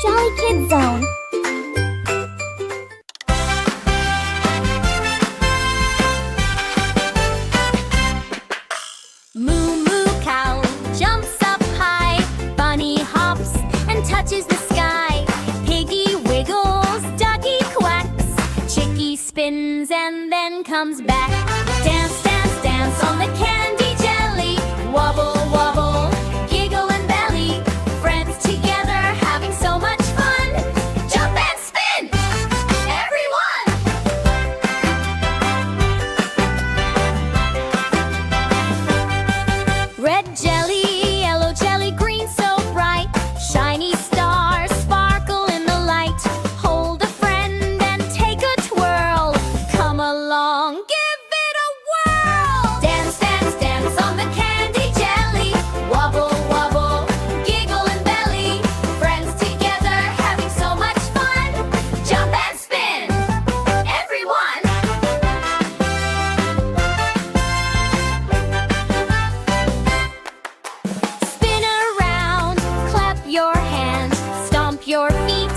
Jolly Kids Zone. Moo Moo cow jumps up high. Bunny hops and touches the sky. Piggy wiggles, ducky quacks. Chickie spins and then comes back. Dance, dance, dance on the candy jelly. Wobble, wobble, giggle and belly. Friends together having so much fun. Jump and spin, everyone! Red jelly, yellow jelly, green so bright. Shiny stars sparkle in the light. Hold a friend and take a twirl. Come along, give it a whirl. Dance, dance, dance on the candy jelly. Wobble, wobble, giggle and belly. Friends together having so much fun. Jump and spin, everyone! Spin around, clap your hands, stomp your feet,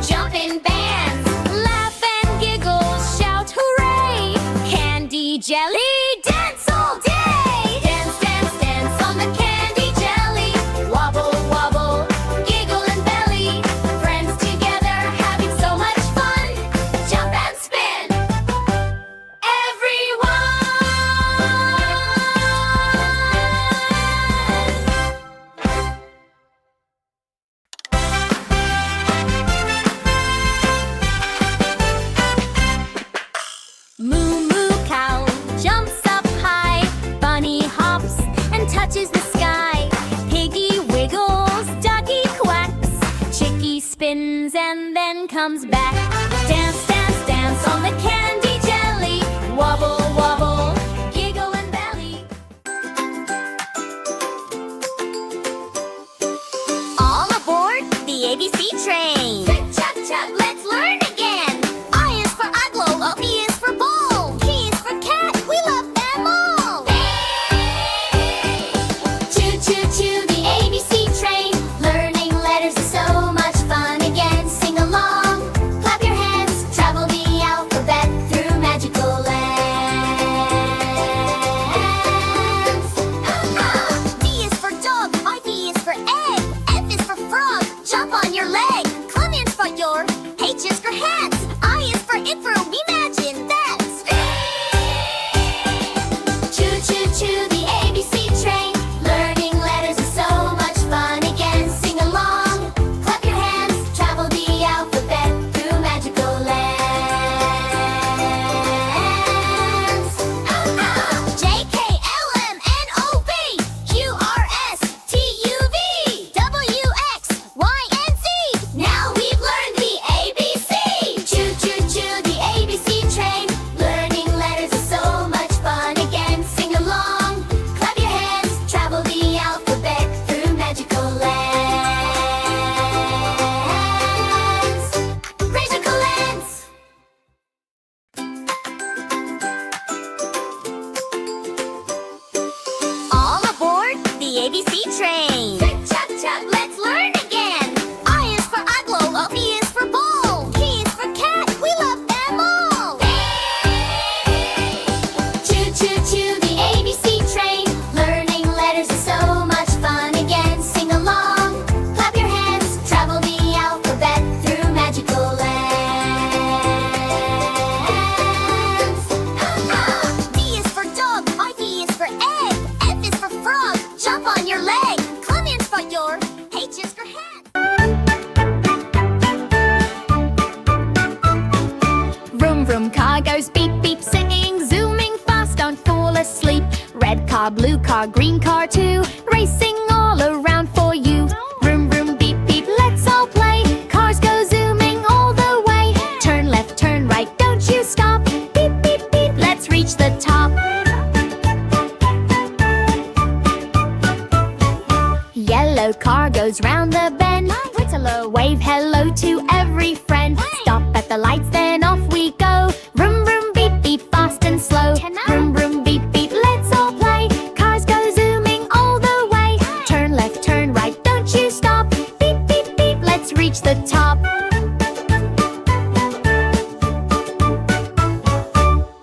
jump in bands, laugh and giggle, shout hooray! Candy jelly, dance all day! Dance, dance, dance on the candy jelly. Wobble, wobble, giggle and belly. Friends together having so much fun. Jump and spin, Moo Moo cow jumps up high. Bunny hops and touches the sky. Piggy wiggles, ducky quacks. Chickie spins and then comes back. Dance, dance, dance on the candy jelly. Wobble, wobble, giggle and belly. All aboard the ABC train. Chug, chug, let's learn again. I is for uglo, B is for bowl, K is for cat, we love them all. Choo, choo, choo, the ABC train. Learning letters is so much fun again. Sing along, clap your hands, travel the alphabet through magical lands. D is for dog, IV is for egg, F is for frog, jump on your leg. Come in for your, H is for hat, I is for room, imagine that. Choo choo choo, the ABC train. Learning letters is so much fun again. Sing along, clap your hands, travel the alphabet through magical lands. J, K, L, M, N, O, P, Q, R, S, T, U, V, W, X, Y, and Z. Now we've learned the ABC. Choo choo choo, the ABC train. Learning letters is so much fun again. Sing along, clap your hands, travel the alphabet through magical lands. Magical lands. All aboard the ABC train. Chug, chug, let's learn again. I is for uglo, B is for bowl, K is for cat, we love them all. Choo choo choo, the ABC train. Learning letters is so much fun again. Sing along, clap your hands, travel the alphabet through magical lands. D is for dog, IV is for egg, F is for frog, jump on your leg. Come in for your, H is for hat. Vroom vroom car goes beep beep, singing, zooming fast, don't fall asleep. Red car, blue car, green car too, racing all around for you. Vroom vroom beep beep, let's all play. Cars go zooming all the way. Turn left, turn right, don't you stop. Beep beep beep, let's reach the top. Yellow car goes round the bend. Whittler, wave hello to every friend. Stop at the lights, then off we go. Vroom vroom beep beep, fast and slow. Vroom vroom beep beep, let's all play. Cars go zooming all the way. Turn left, turn right, don't you stop. Beep beep beep, let's let's reach the top.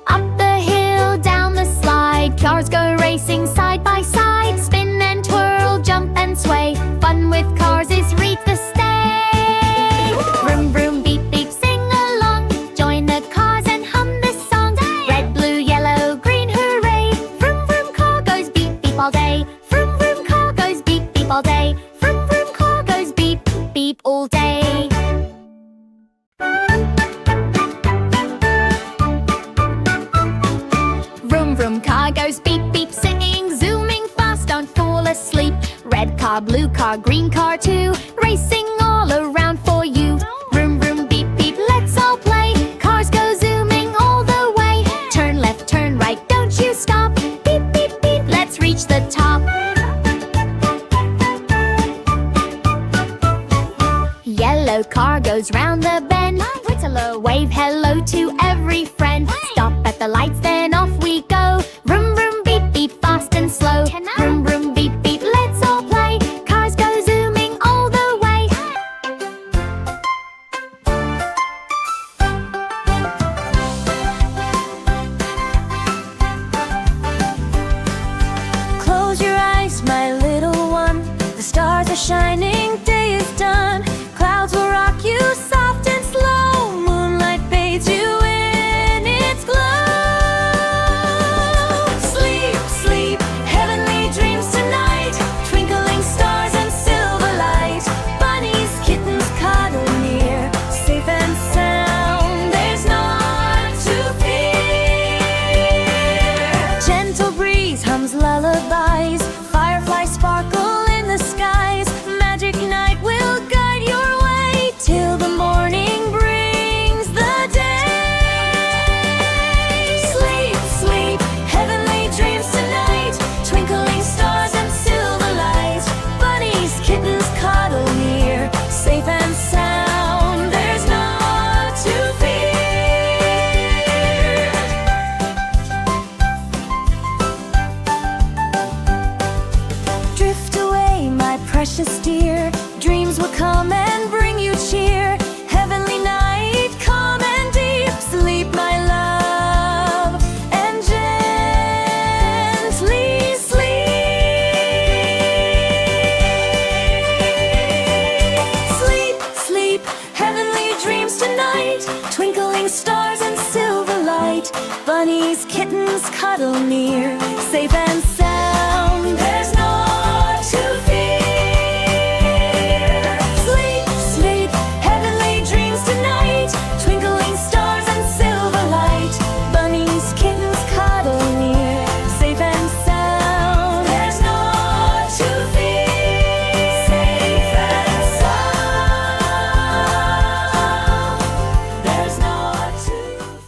Up the hill, down the slide, cars go racing side by side. Spin and twirl, jump and sway, fun with cars is reach the stay. Vroom vroom beep beep, sing along, join the cars and hum this song. Red, blue, yellow, green, hooray! Vroom vroom car goes beep beep all day. Vroom vroom car goes beep beep all day. Vroom vroom car goes beep beep all day. Vroom vroom car goes beep beep, singing, zooming fast, don't fall asleep. Red car, blue car, green car too, racing all around for you. Vroom vroom beep beep, let's all play. Cars go zooming all the way. Turn left, turn right, don't you stop. Beep beep beep, let's reach the top. Yellow car goes round the bend. Whittler, wave hello to every friend. Stop at the lights, then off we go. Vroom vroom beep beep, fast and slow. Vroom vroom beep beep, let's all play. Cars go zooming all the way. Close your eyes, my little one. The stars are shining, day is done. Clouds will rock you soft and slow. Moonlight bathes you in its glow. Sleep, sleep, heavenly dreams tonight. Twinkling stars and silver light. Bunnies, kittens cuddle near. Safe and sound, there's naught to fear. Gentle breeze hums lullabies. Fireflies sparkle in the skies. Magic night will guide your way till the morning brings the day. Sleep, sleep, heavenly dreams tonight. Twinkling stars and silver light. Bunnies, kittens cuddle near. Safe and sound, there's naught to fear. Drift away, my precious dear. Dreams will come and bring you cheer. Heavenly night, calm and deep. Sleep, my love, and gently sleep. Sleep, sleep, heavenly dreams tonight. Twinkling stars and silver light. Bunnies, kittens cuddle near. Safe and sound, there's naught to fear. Sleep, sleep, heavenly dreams tonight. Twinkling stars and silver light. Bunnies, kittens cuddle near. Safe and sound, there's naught to fear. Safe and sound, there's naught to fear.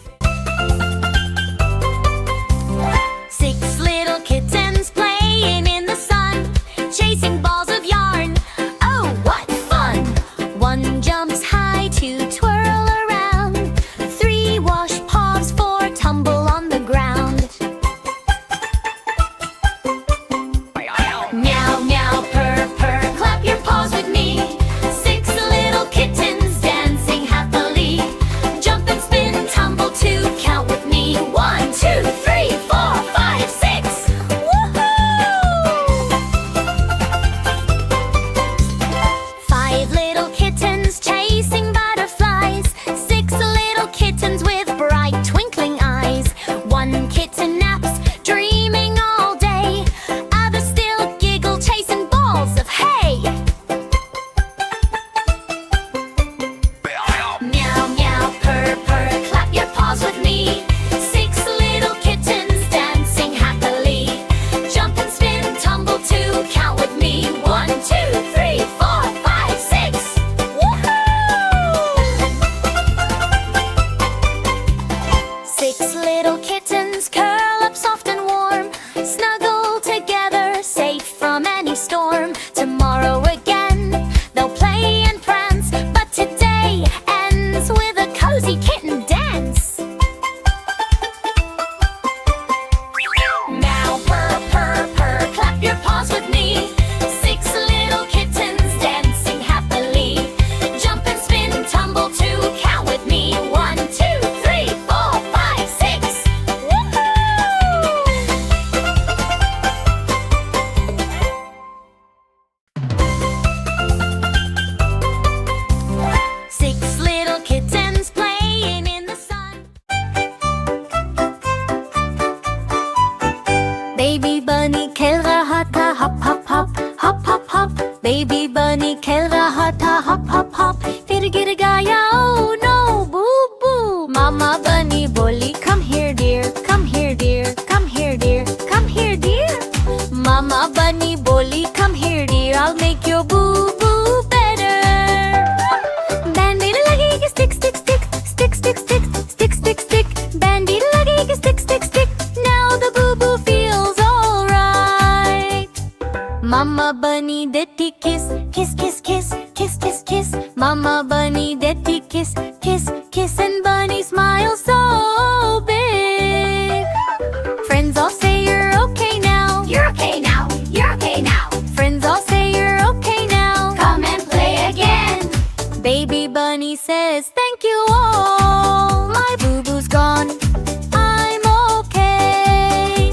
Six little kittens bunny खेल रहा था hop hop hop, फिर गिर गया oh no boo boo. Mama bunny बोली come here dear, come here dear, come here dear, come here dear. Mama bunny बोली come here dear, I'll make your boo boo better. Band-aid लगेगी stick stick stick, stick stick stick, stick stick stick. Band-aid लगेगी stick stick stick, now the boo boo feels alright. Mama bunny detti kiss, kiss kiss kiss, kiss kiss kiss. Mama bunny detti kiss, kiss kiss, and bunny smiles so big. Friends all say you're okay now, you're okay now, you're okay now. Friends all say you're okay now, come and play again. Baby bunny says thank you all, my boo boo's gone, I'm okay.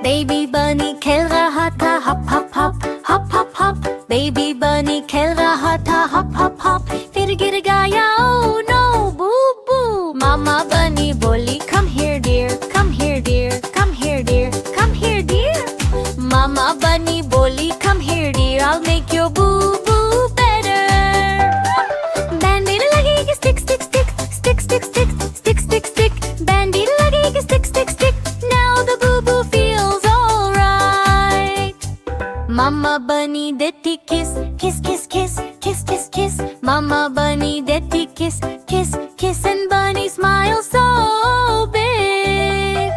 Baby bunny खेल रहा था hop hop hop, hop hop hop. Baby bunny खेल रहा था hop hop hop, फिर गिर गया oh no boo boo. Mama bunny बोली come here dear, come here dear, come here dear, come here dear. Mama bunny बोली come here dear, I'll make your boo boo better. Band-aid लगेगी stick stick stick, stick stick stick, stick stick stick. Band-aid लगेगी stick stick stick, now the boo boo feels alright. Mama bunny detti kiss, kiss kiss kiss, kiss kiss kiss. Mama bunny detti kiss, kiss kiss, and bunny smiles so big.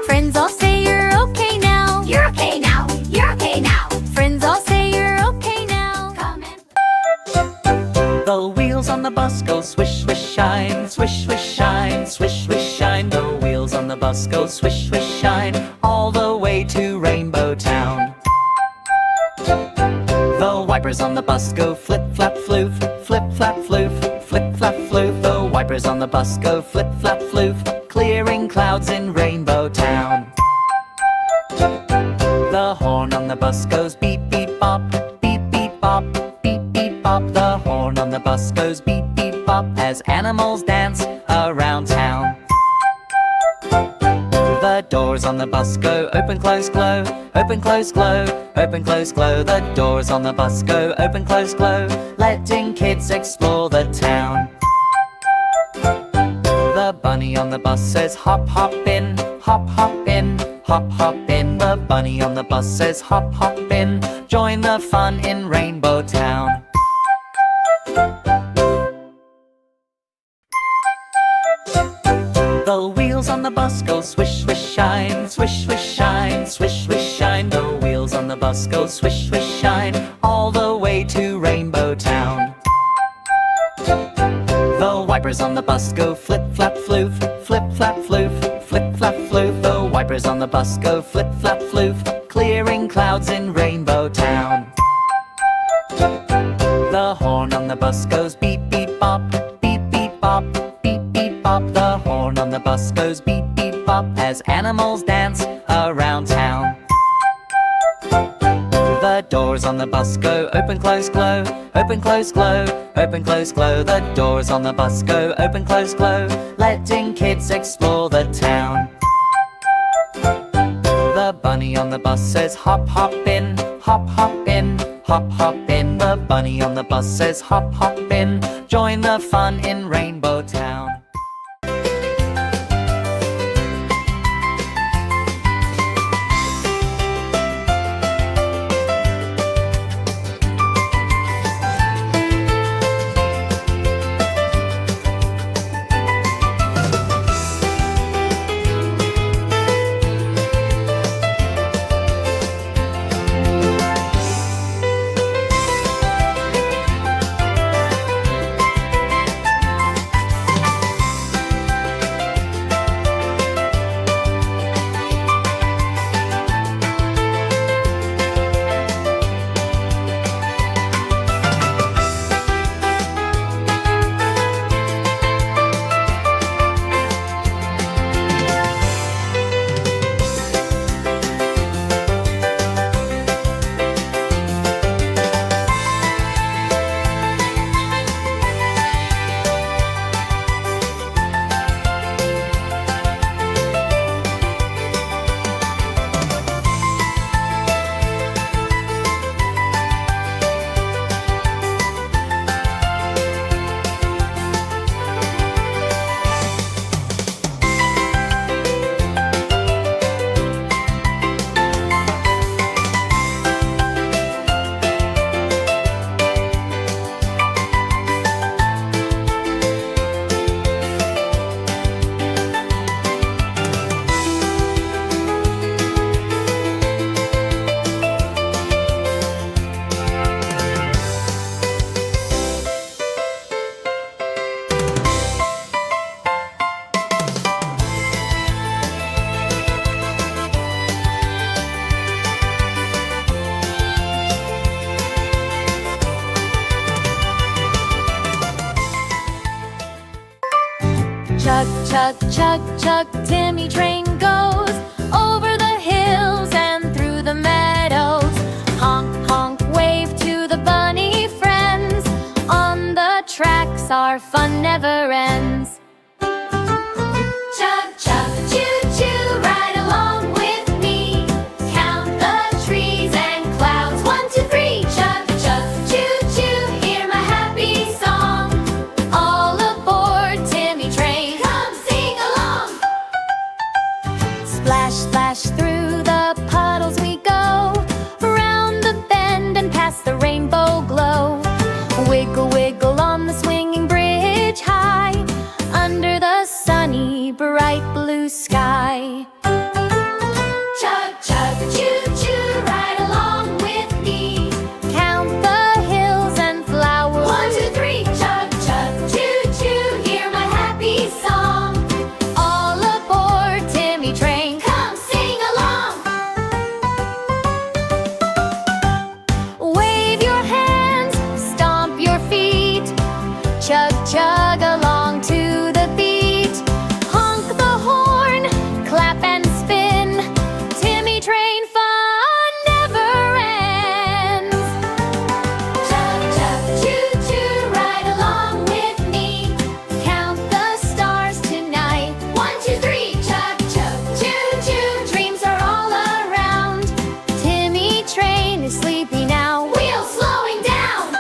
Friends all say you're okay now, you're okay now, you're okay now. Friends all say you're okay now, come and The wheels on the bus go swish swish shine, swish swish shine, swish swish shine. The wheels on the bus go swish swish shine, all the way to Rainbow Town. The wipers on the bus go flip flap floof, flip flap floof, flip flap floof. The wipers on the bus go flip flap floof, clearing clouds in Rainbow Town. The horn on the bus goes beep beep bop, beep beep bop, beep beep bop. The horn on the bus goes beep beep bop as animals dance around town. The doors on the bus go open close glow, open close glow, open close glow. The doors on the bus go open close glow, letting kids explore the town. The bunny on the bus says hop hop in, hop hop in, hop hop in. The bunny on the bus says hop hop in, join the fun in Rainbow Town. The wheels on the bus go swish swish shine, swish swish shine, swish swish shine. The wheels on the bus go swish swish shine, all the way to Rainbow Town. The wipers on the bus go flip flap floof, flip flap floof, flip flap floof. The wipers on the bus go flip flap floof, clearing clouds in Rainbow Town. The horn on the bus goes beep beep bop, beep beep bop, beep beep bop. The horn on the bus goes beep beep bop as animals dance around town. The doors on the bus go open close glow, open close glow, open close glow. The doors on the bus go open close glow, letting kids explore the town. The bunny on the bus says hop hop in, hop hop in, hop hop in. The bunny on the bus says hop hop in, join the fun in Rainbow Town. Chug, chug, chug, Timmy train goes over the hills and through the meadows. Honk, honk, wave to the bunny friends. On the tracks our fun never ends. Chug, chug, choo-choo, ride along with me. Count the trees and clouds, 1, 2, 3. Chug, chug, choo-choo, hear my happy song. All aboard Timmy train, come sing along. Splash, splash, through the puddles we go. Around the bend and past the rainbow glow. Wiggle, wiggle on the swinging bridge high, under the sunny, bright blue sky. Chug, chug, choo-choo, ride along with me. Count the hills and flowers, 1, 2, 3. Chug, chug, choo-choo, hear my happy song. All aboard Timmy train, come sing along. Wave your hands, stomp your feet. Chug, chug along to the beat. Honk the horn, clap and spin. Timmy train fun never ends. Chug, chug, choo-choo, ride along with me. Count the stars tonight, 1, 2, 3. Chug, chug, choo-choo, dreams are all around. Timmy train is sleepy now, wheels slowing down.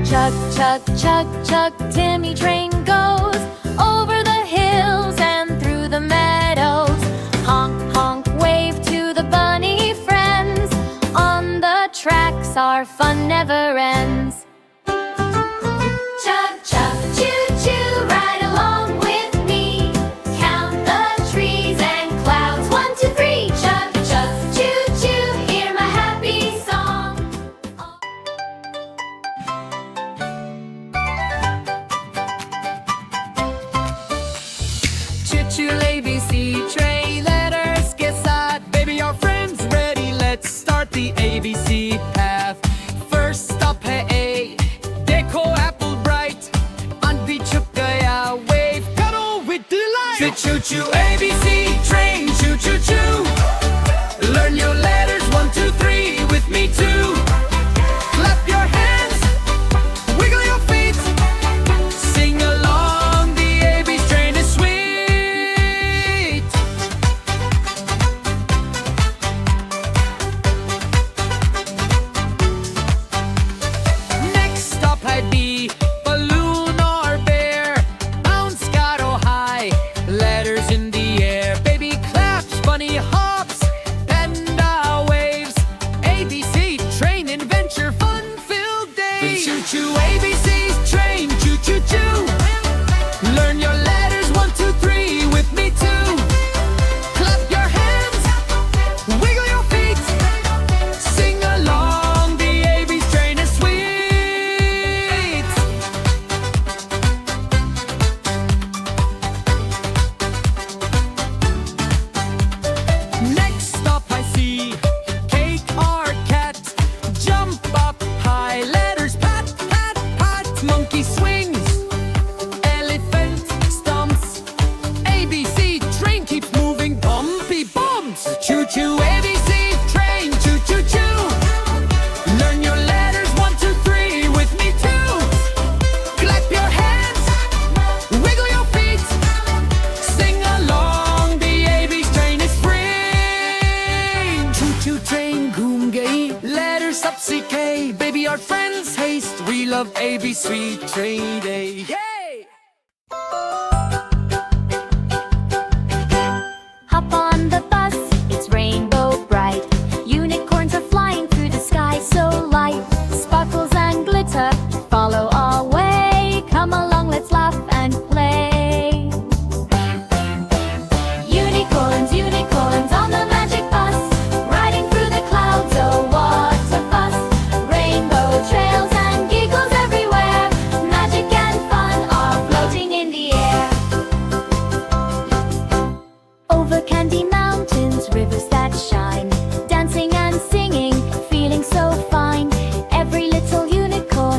Chug, chug, chug, chug, Timmy train goes over the hills and through the meadows. Honk, honk, wave to the bunny friends. On the tracks our fun never ends. Chug, chug, choo-choo, ride along with me. Count the trees and clouds, 1, 2, 3. Chug, chug, choo-choo, hear my happy song. Choo-choo ABC train, letters get set. Baby, our friends ready, let's start the ABC path. First stop, hey, Deco apple bright. Auntie Chukaya wave, cuddle with delight. Choo-choo ABC train, choo-choo-choo. Learn your letters, 1, 2, 3 with me too. Clap your hands, wiggle your feet. Sing along, the ABC train is sweet. Next stop I'd be balloon or bear. Bounce, scuttle high, letters in the air. Baby claps, bunny hops, panda waves. ABC train adventure, fun-filled days. Choo-choo ABC's train, choo-choo-choo. Learn your letters, 1, 2, 3 with me too. Clap your hands, wiggle your feet. Sing along, the ABC train is sweet. Next stop I see cake or cat. Jump up high, letters pat, pat, pat. Monkey swings, elephant stomps. ABC train keeps moving, bumpy bumps. Choo-choo ABC train, choo-choo-choo. Learn your letters, 1, 2, 3 with me too. Clap your hands, wiggle your feet. Sing along, the ABC train is free. Choo-choo train, goom gay, letters up CK. Baby, our friends haste, we love ABC train day. Yay! Hop on the bus, it's rainbow bright. Unicorns are flying through the sky so light. Sparkles and glitter follow our way. Come along, let's laugh and play. Unicorns, unicorns on the magic bus, riding through the clouds, oh what a fuss. Rainbow trails and giggles everywhere. Magic and fun are floating in the air. Over candy mountains, rivers that shine, dancing and singing, feeling so fine. Every little unicorn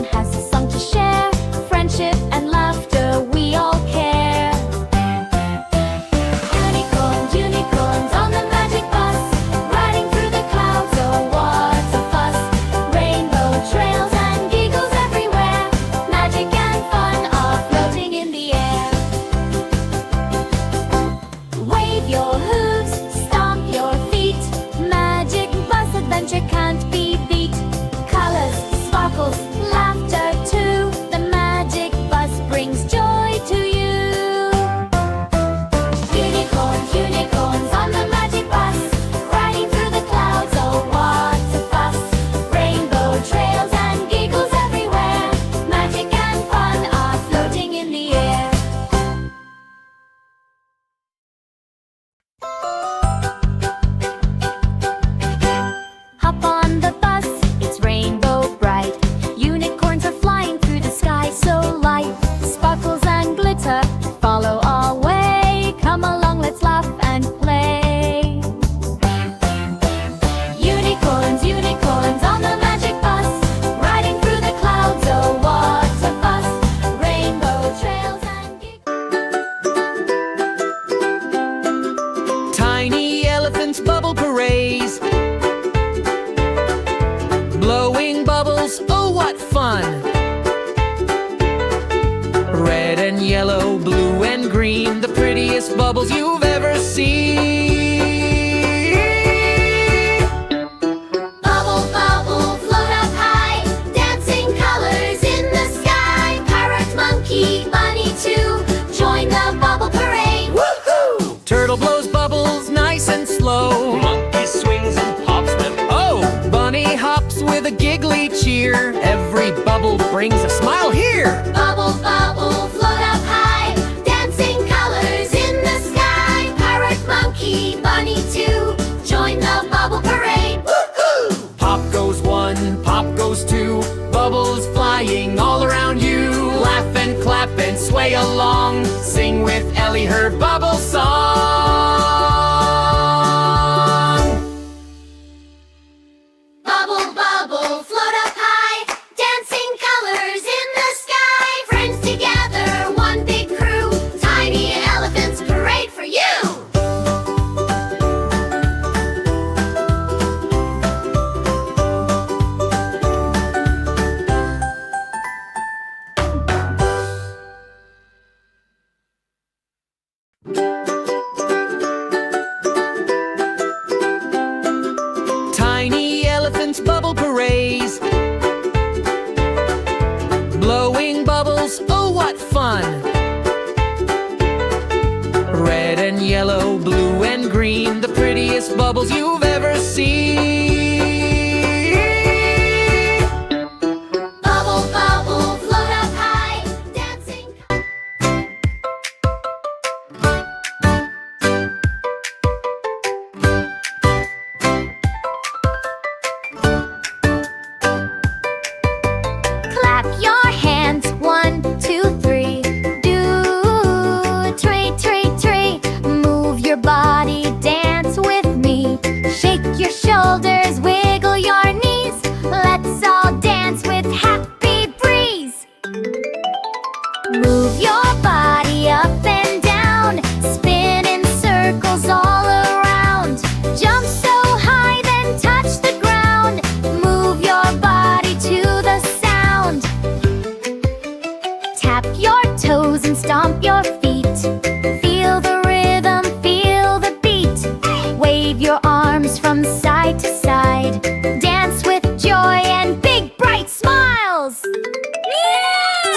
bubbles you've ever seen. Bubble, bubble, float up high, dancing colors in the sky. Parrot, monkey, bunny too, join the bubble parade. Woohoo! Turtle blows bubbles nice and slow. Monkey swings and pops them. Oh, bunny hops with a giggly cheer. Every bubble brings a smile here. Bubble, bubble, float up high, dancing colors in the sky. Parrot, monkey, bunny too, join the bubble parade. Woohoo! Pop goes one, pop goes two, bubbles flying all around you. Laugh and clap and sway along, sing with Ellie her bubble song. Bubble, bubble, float up high, dancing colors in the sky. Friends together, one big crew, tiny elephants parade for you. Tiny elephants bubble parades, blowing bubbles, oh what fun! Red and yellow, blue and green, the prettiest bubbles you've ever seen. Bubble, bubble, float up high, dancing. Clap your hands, 1, 2, 3. Do, tree, tree, tree. Move your body, dance with me. Shake your shoulders, wiggle your knees. Let's all dance with happy breeze. Move your body up and down, spin in circles all around. Jump so high, then touch the ground. Move your body to the sound. Tap your toes and stomp your feet. Feel the rhythm, feel the beat. Wave your arms from side to side. Dance with joy and big bright smiles.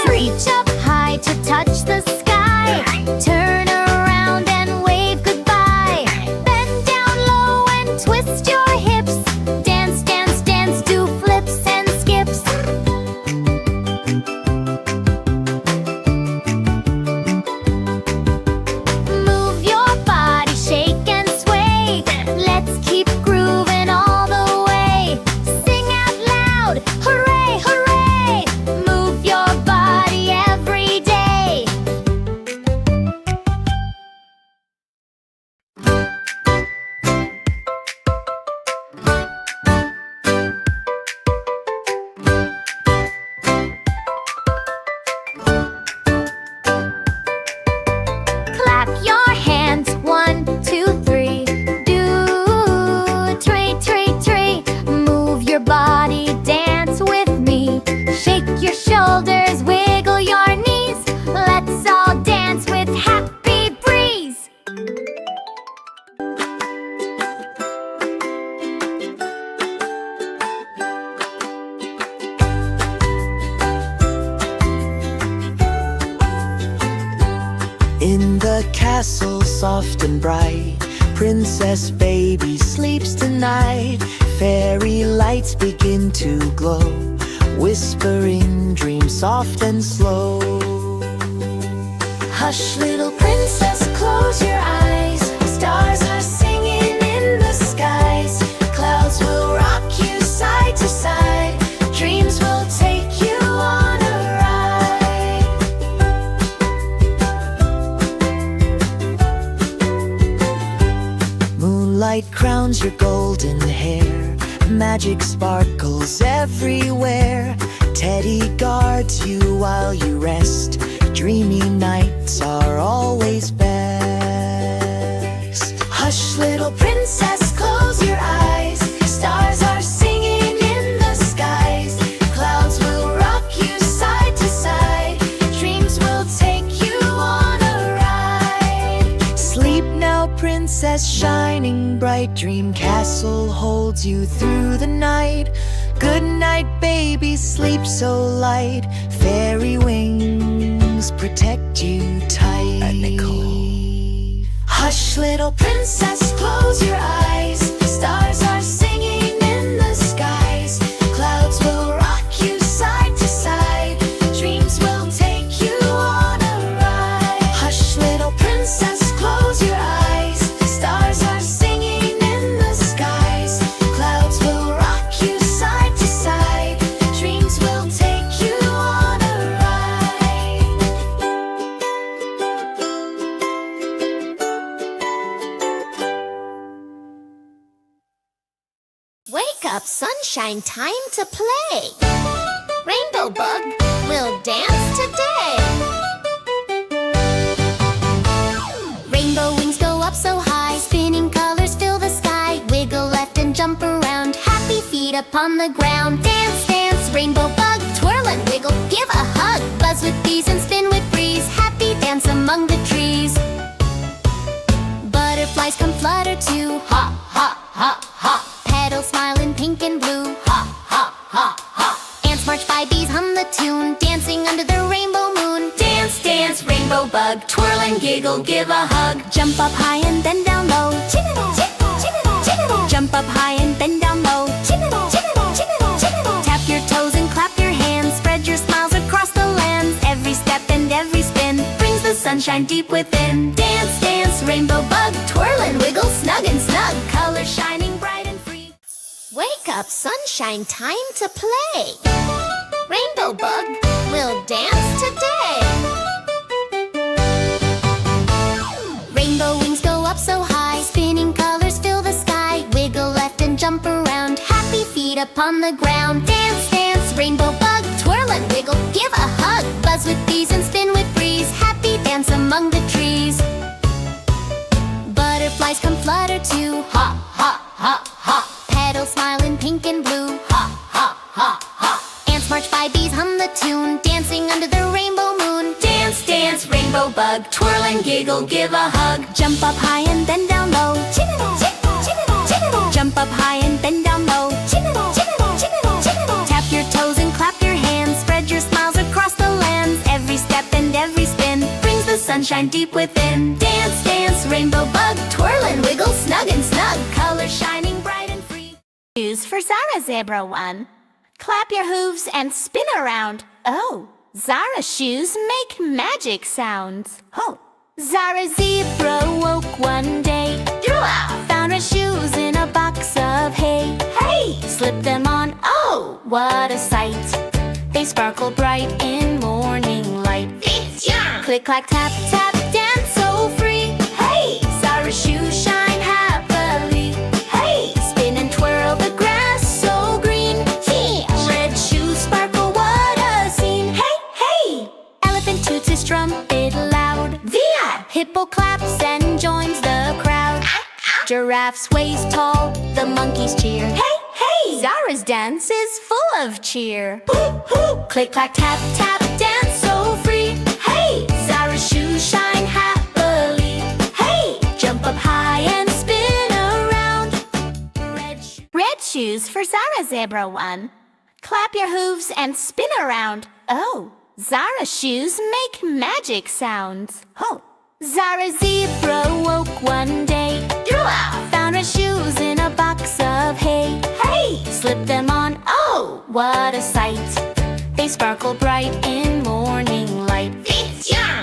Reach up high to touch the sky. Turn around and wave goodbye. Bend down low and twist your hips. Dance, dance, dance, do flips and skips. Move your body, shake and sway. Let's keep grooving all the way. Sing out loud, hooray, hooray. Move your body every day. Clap your hands, 1, 2, 3. Do, tree, tree, tree. Move your body, dance with me. Shake your shoulders, wiggle your knees. Let's all dance with happy breeze. In the castle soft and bright, princess baby sleeps tonight. Fairy lights begin to glow, whispering dreams soft and slow. Hush little princess, close your eyes. Stars are singing in the skies. Clouds will rock you side to side. Dreams will take you on a ride. Moonlight crowns your golden hair. Magic sparkles everywhere. Teddy guards you while you rest. Dreamy nights are always best. Hush little princess, close your eyes. Stars are singing in the skies. Clouds will rock you side to side. Dreams will take you on a ride. Sleep princess shining bright. Dream castle holds you through the night. Good night, baby, sleep so light. Fairy wings protect you tight. Hush, little princess, close your eyes. Stars are singing in the skies. Clouds will rock you side to side. Dreams will take you on a ride. Hush, little princess, close your eyes. Stars are singing in the skies. Clouds will rock you side to side. Dreams will take you on a ride. Wake up, sunshine, time to play. Rainbow bug will dance today. Rainbow wings go up so high, spinning colors fill the sky. Wiggle left and jump around, happy feet upon the ground. Dance, dance, rainbow bug, twirl and wiggle, give a hug. Buzz with bees and spin with breeze, happy dance among the trees. Butterflies come flutter too, hop, hop, hop, hop. Petals smile in pink and blue, hop, hop, hop, hop. Ants march by, bees hum the tune, dancing under the rainbow moon. Dance, dance, rainbow bug, twirl and giggle, give a hug. Jump up high and then down low, chiggle, chiggle, chiggle, chiggle. Jump up high and then down low, chiggle, chiggle, chiggle, chiggle. Tap your toes and clap your hands, spread your smiles across the lands. Every step and every spin brings the sunshine deep within. Dance, dance, rainbow bug, twirl and wiggle, snug and snug. Colors shining bright and free. Wake up, sunshine, time to play. Rainbow bug will dance today. Rainbow wings go up so high, spinning colors fill the sky. Wiggle left and jump around, happy feet upon the ground. Dance, dance, rainbow bug, twirl and wiggle, give a hug. Buzz with bees and spin with breeze, happy dance among the trees. Butterflies come flutter too, hop, hop, hop, hop. Petals smile in pink and blue, hop, hop, hop, hop. Ants march by, bees hum the tune, dancing under the rainbow moon. Dance, dance, rainbow bug, twirl and giggle, give a hug. Jump up high and then down low, chiggle, chiggle, chiggle, chiggle. Jump up high and then down low, chiggle, chiggle, chiggle, chiggle. Tap your toes and clap your hands, spread your smiles across the lands. Every step and every spin brings the sunshine deep within. Dance, dance, rainbow bug, twirl and wiggle, snug and snug. Colors shining bright and free. Shoes for Zara Zebra 1. Clap your hooves and spin around. Oh, Zara shoes make magic sounds. Oh, Zara Zebra woke one day, found her shoes in a box of hay. Hey, slipped them on, oh, what a sight. They sparkle bright in morning light. Click, clack, tap, tap, dance so free. Hey, Zara shoes shine happily. Hey, spin and twirl, the grass so green. Red shoes sparkle, what a scene. Hey, hey, elephant toots his trumpet loud. Hippo claps and joins the crowd. Giraffe sways tall, the monkeys cheer. Hey, hey, Zara's dance is full of cheer. Click, clack, tap, tap, dance so free. Hey, Zara's shoes shine happily. Hey, jump up high and spin around. Red shoes for Zara Zebra 1. Clap your hooves and spin around. Oh, Zara shoes make magic sounds. Oh, Zara Zebra woke one day, found her shoes in a box of hay. Hey, slipped them on, oh, what a sight. They sparkle bright in morning light.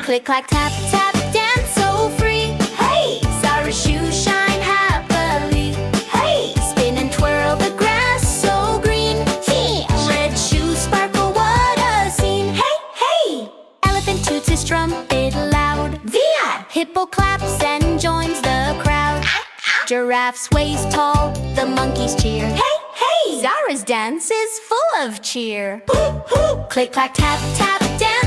Click, clack, tap, tap, dance so free. Hey, Zara shoes shine happily. Hey, spin and twirl, the grass so green. Red shoes sparkle, what a scene. Hey, hey, elephant toots his trumpet loud. Hippo claps and joins the crowd. Giraffe sways tall, the monkeys cheer. Hey, hey, Zara's dance is full of cheer. Click, clack, tap, tap, dance